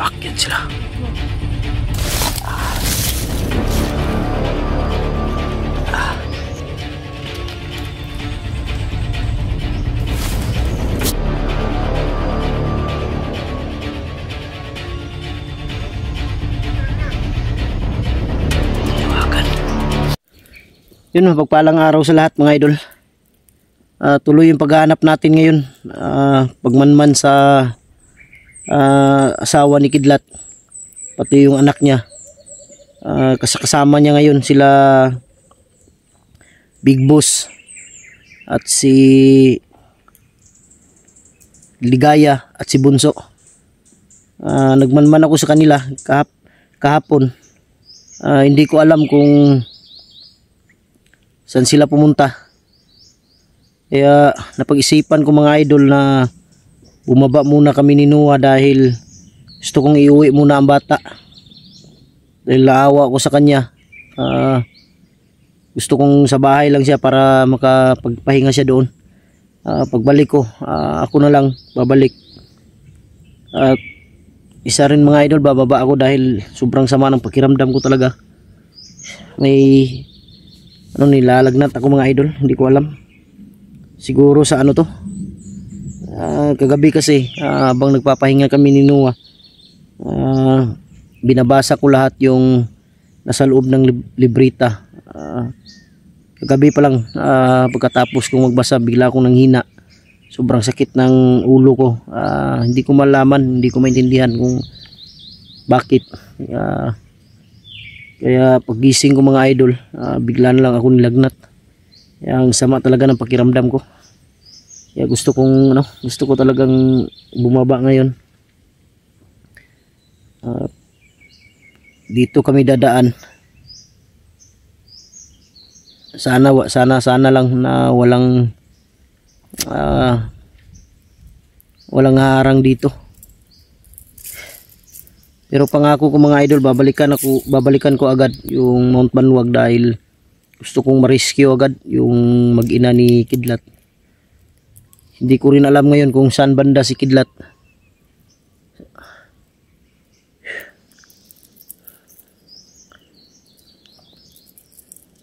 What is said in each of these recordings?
Akyat sila. Yun, pagpalang araw sa lahat mga idol. Tuloy yung paghahanap natin ngayon. Pagmanman sa asawa ni Kidlat, pati yung anak niya. Kasama niya ngayon sila Big Boss at si Ligaya at si Bunso. Nagmanman ako sa kanila kahapon. Hindi ko alam kung saan sila pumunta. Kaya napag-isipan ko mga idol na bumaba muna kami ni Noah dahil gusto kong iuwi muna ang bata. Dahil naawa ko sa kanya. Gusto kong sa bahay lang siya para makapagpahinga siya doon. Pagbalik ko, ako na lang babalik. At isa rin mga idol, bababa ako dahil sobrang sama ng pakiramdam ko talaga. May nilalagnat ako mga idol, hindi ko alam. Siguro sa ano to. Kagabi kasi habang nagpapahinga kami ni Noah, binabasa ko lahat yung nasa loob ng libreta. Kagabi pa lang, pagkatapos kong magbasa, bigla akong nanghina. Sobrang sakit ng ulo ko. Hindi ko malaman, hindi ko maintindihan kung bakit. Kaya pagising ko mga idol, bigla na lang ako nilagnat. Kaya ang sama talaga ng pakiramdam ko. Kaya gusto ko talagang bumaba ngayon. Dito kami dadaan. Sana lang na walang harang dito. Pero pangako ko mga idol, babalikan ko agad yung Mount Banwag dahil gusto kong ma-rescue agad yung mag-ina ni Kidlat. Hindi ko rin alam ngayon kung saan banda si Kidlat.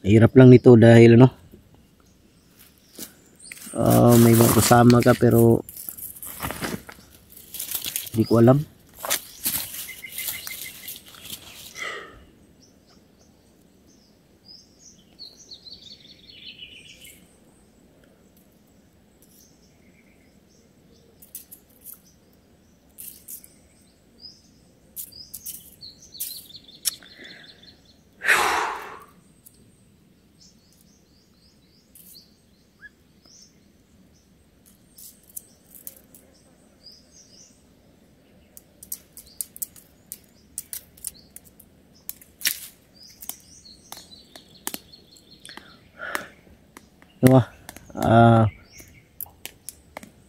Hirap lang nito dahil may mga kasama ka pero hindi ko alam.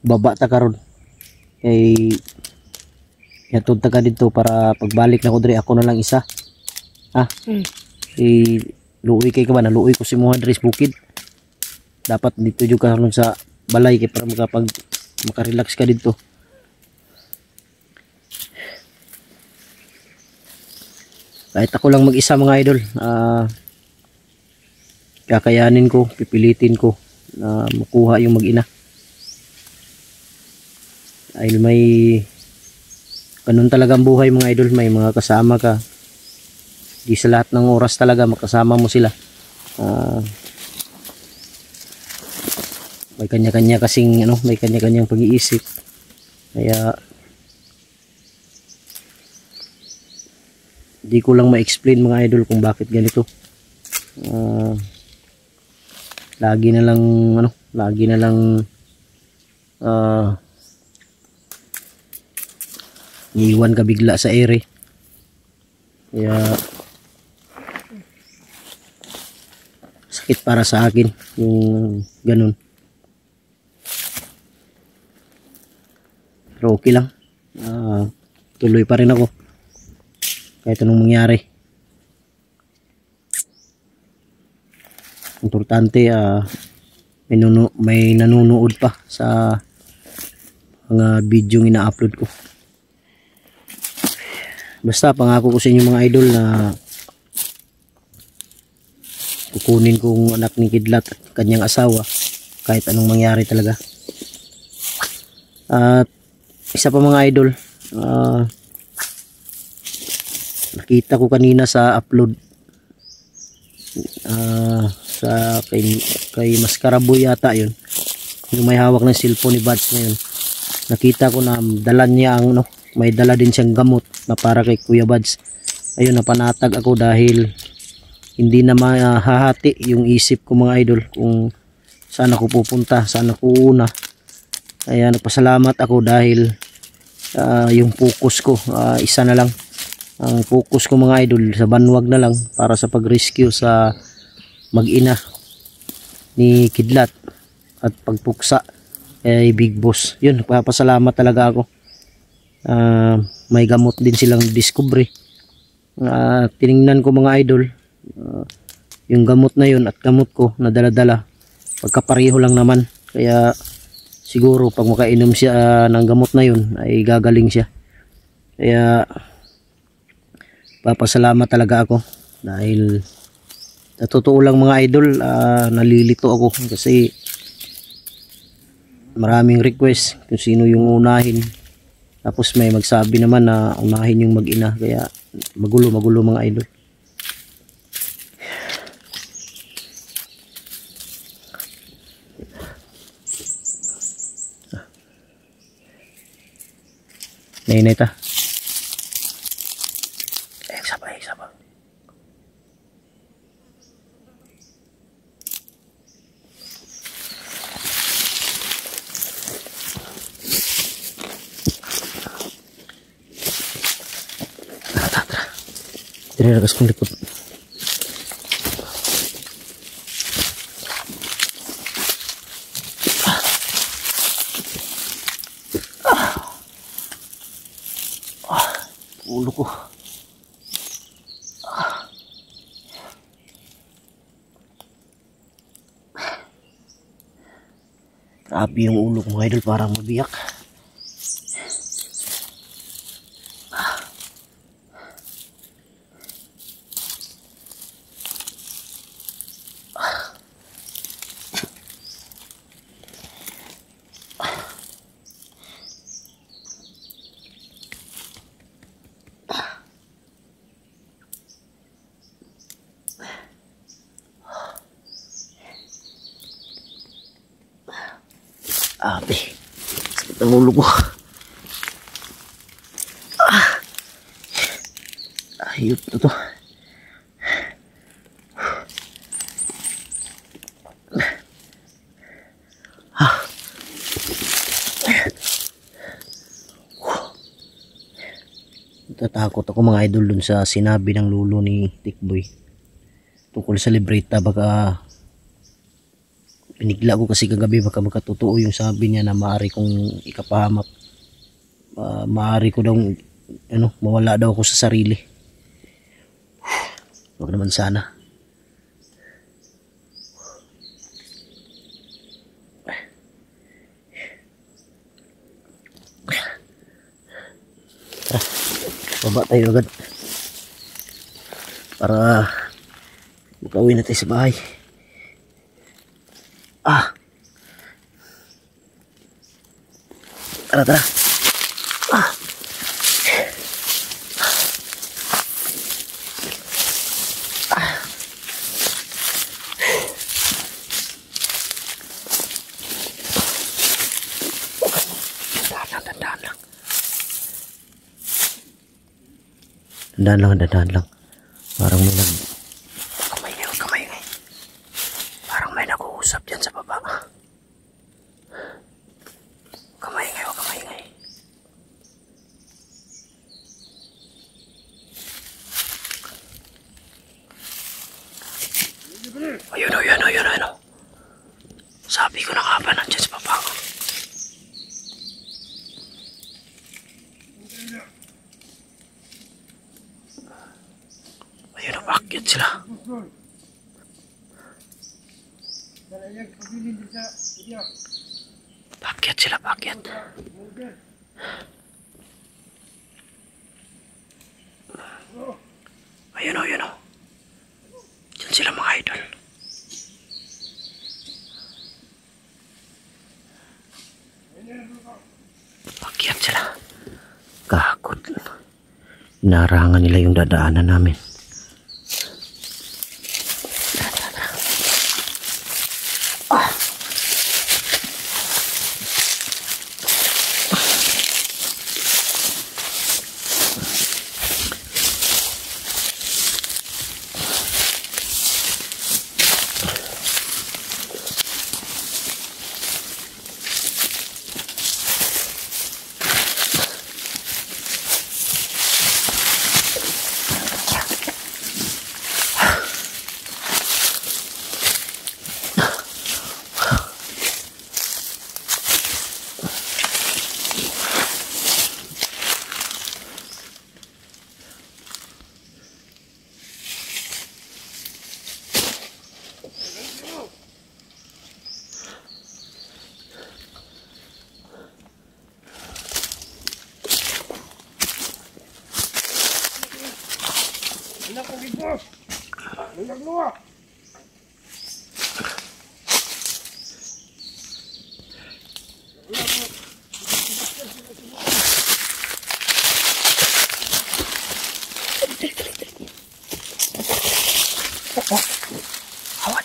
Baba ta karon kay yatod ta ka dito para pagbalik na ko diri ako na lang isa. Luoy kay ka ba, naluoy ko si mga diri sa bukid. Dapat dito jud ka karon sa balay kay para makarelax ka dito. Kahit ako lang mag-isa mga idol, kakayanin ko, pipilitin ko na makuha yung mag-ina. Dahil may ganun talagang buhay mga idol, may mga kasama ka. Di sa lahat ng oras talaga makasama mo sila. May kanya-kanya kasing may kanya-kanyang pag-iisip. Kaya di ko lang ma-explain mga idol kung bakit ganito. Lagi na lang iiwan ka bigla sa ere. Kaya sakit para sa akin yung ganun. Pero okay lang. Tuloy pa rin ako kahit anong mangyari. Importante may nanonood pa sa mga video ina-upload ko. Basta pangako ko sa inyo mga idol na kukunin kong anak ni Kidlat at kanyang asawa kahit anong mangyari talaga. At isa pa mga idol, nakita ko kanina sa upload sa kay Maskaraboy yata yun, yung may hawak ng cellphone ni Buds ngayon. Nakita ko na dala niya ang may dala din siyang gamot na para kay Kuya Buds. Ayun, napanatag ako dahil hindi na mahahati yung isip ko mga idol kung saan ako pupunta, saan ako una. Kaya nagpasalamat ako dahil yung focus ko isa na lang. Ang focus ko mga idol sa Banwag na lang para sa pag-rescue sa mag-ina ni Kidlat at pagpuksa kay Big Boss. Yun, nagpapasalamat talaga ako. May gamot din silang discovery. Tiningnan ko mga idol, yung gamot na yun at gamot ko na dala-dala pagkapareho lang naman, kaya siguro pag makainom siya ng gamot na yun ay gagaling siya. Kaya papasalamat talaga ako dahil sa totoo lang mga idol, nalilito ako kasi maraming request kung sino yung unahin, tapos may magsabi naman na unahin yung mag-ina, kaya magulo mga idol. Nainay ta. Isa pa. Tara. Tira ragas kong likod. Ulo ko. Grabe yung ulo ko mga idol, parang mabiyak. Ate, sakit ang ulo ko. Ayot na to. Natatakot ako mga idol dun sa sinabi ng lulo ni Tikboy tungkol sa libreta. Baka pinigla ko kasi kagabi, baka makatotoo yung sabi niya na maaari kong ikapahamak, maaari ko daw mawala daw ako sa sarili. Wag naman sana. Baba tayo agad para makauwi na tayo sa bahay. Tara. Dandan lang. Parang may kamay. Parang may nag-uusap dyan sa baba. Kamay. Ayun. Sabi ko na nga ba nandyan sa baba. Ayun, napakyat sila. Pakyat. Ayun o, ayun o. Diyan sila mga idol. Akyat sila. Kakot. Inarangan nila yung dadaanan namin. Awat.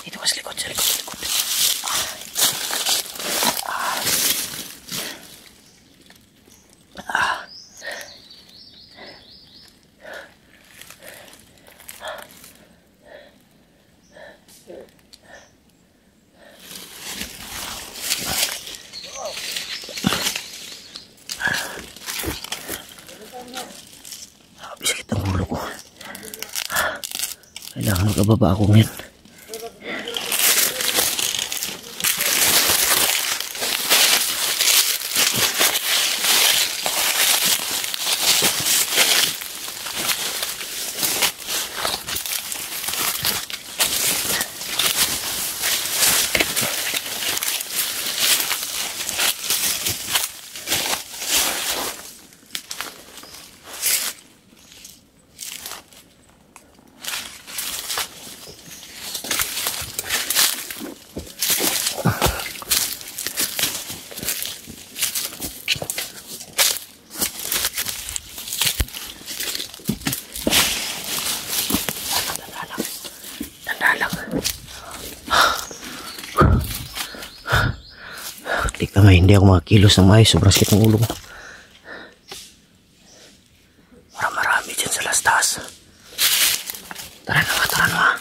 Dito ka sa likod, sa likod, sa likod. Sakit ang ulo ko. Kailangan magkababa ako ngayon. Di kamay, hindi ako makakilos ng maayos. Sobrang sakit ng ulo ko. Marami dyan sa lastas. Tara na nga, tara na nga.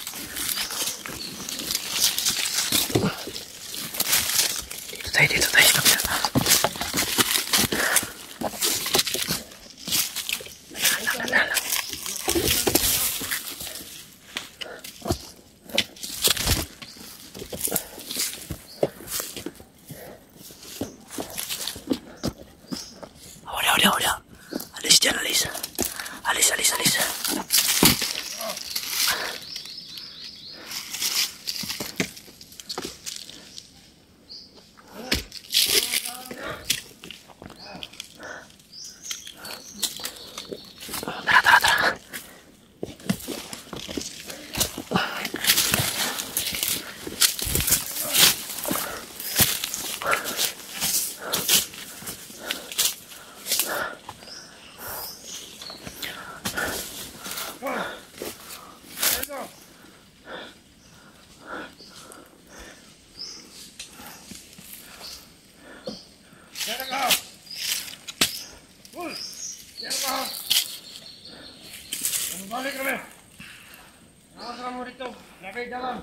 Dito tayo sa kapila. Dala. Wala. Alis dyan, alis. Alis. Tara. Balik kami. Nakasama mo dito. Lagay dalam.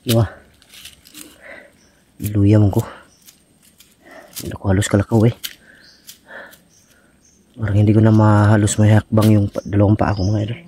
Diba? Luya mo ko. Hindi ko halos kalakaw eh. Parang hindi ko na halos may hakbang yung dalawang paa ko mga idol.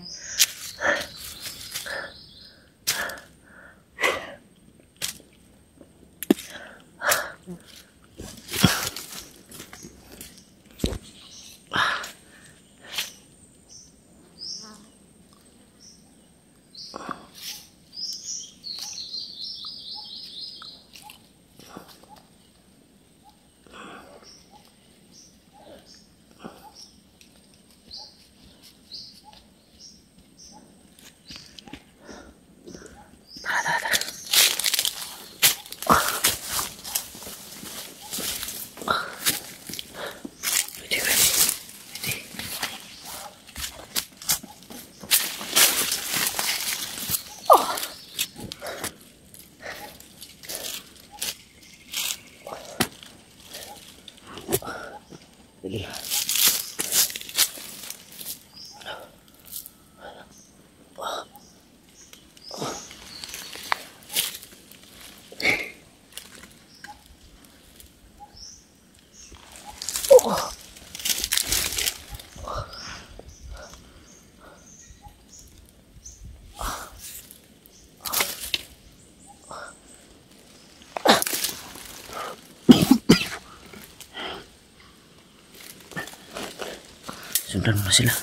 Sundan mo na sila.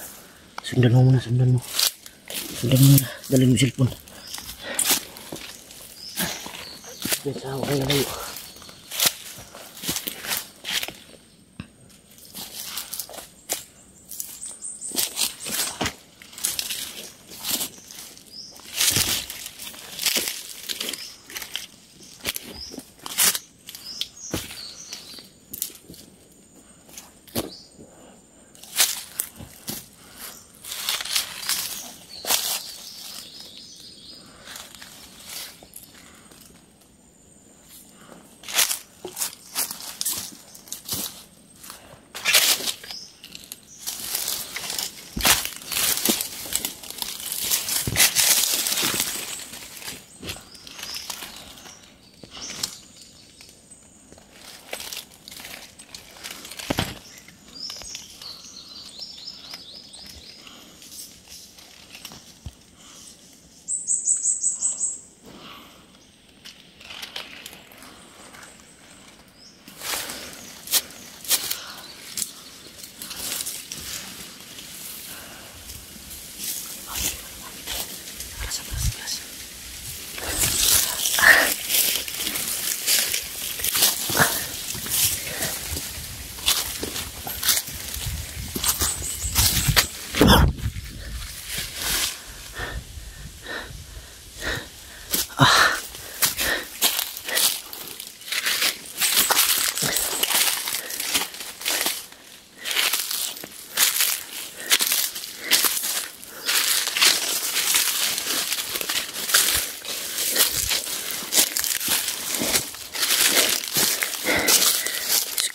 Sundan mo muna, sundan mo. Sundan mo muna. Dalhin mo yung cellphone. Yes, okay na kayo.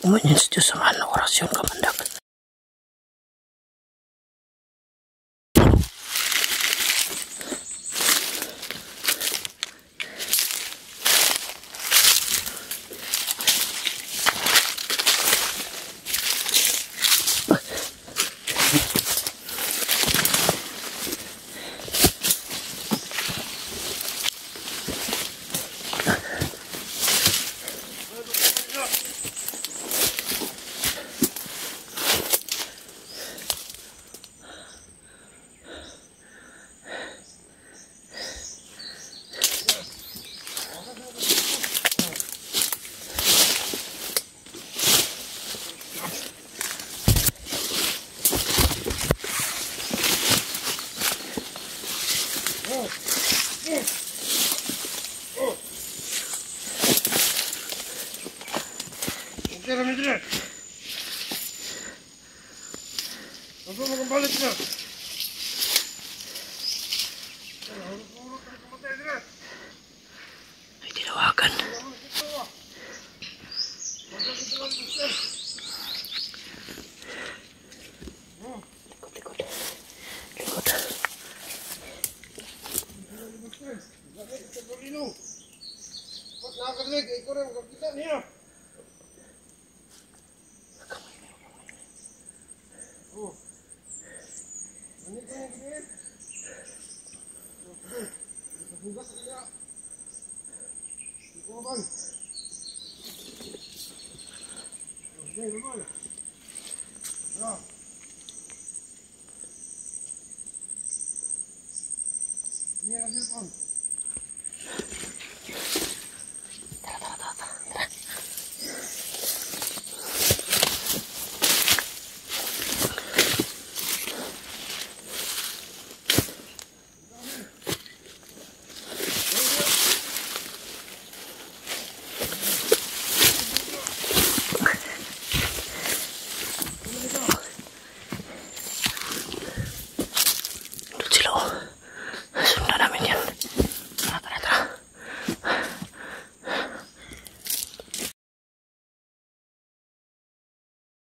Umayon sa Diyos ang anong orasyon kamandag. Tira, tira. Huwag mo kembali na. Ay tinawagan. Likod. Nakakarinig, ikaw rin, magkakita niya. Okay, bubol. Ano? Hindi ka cellphone.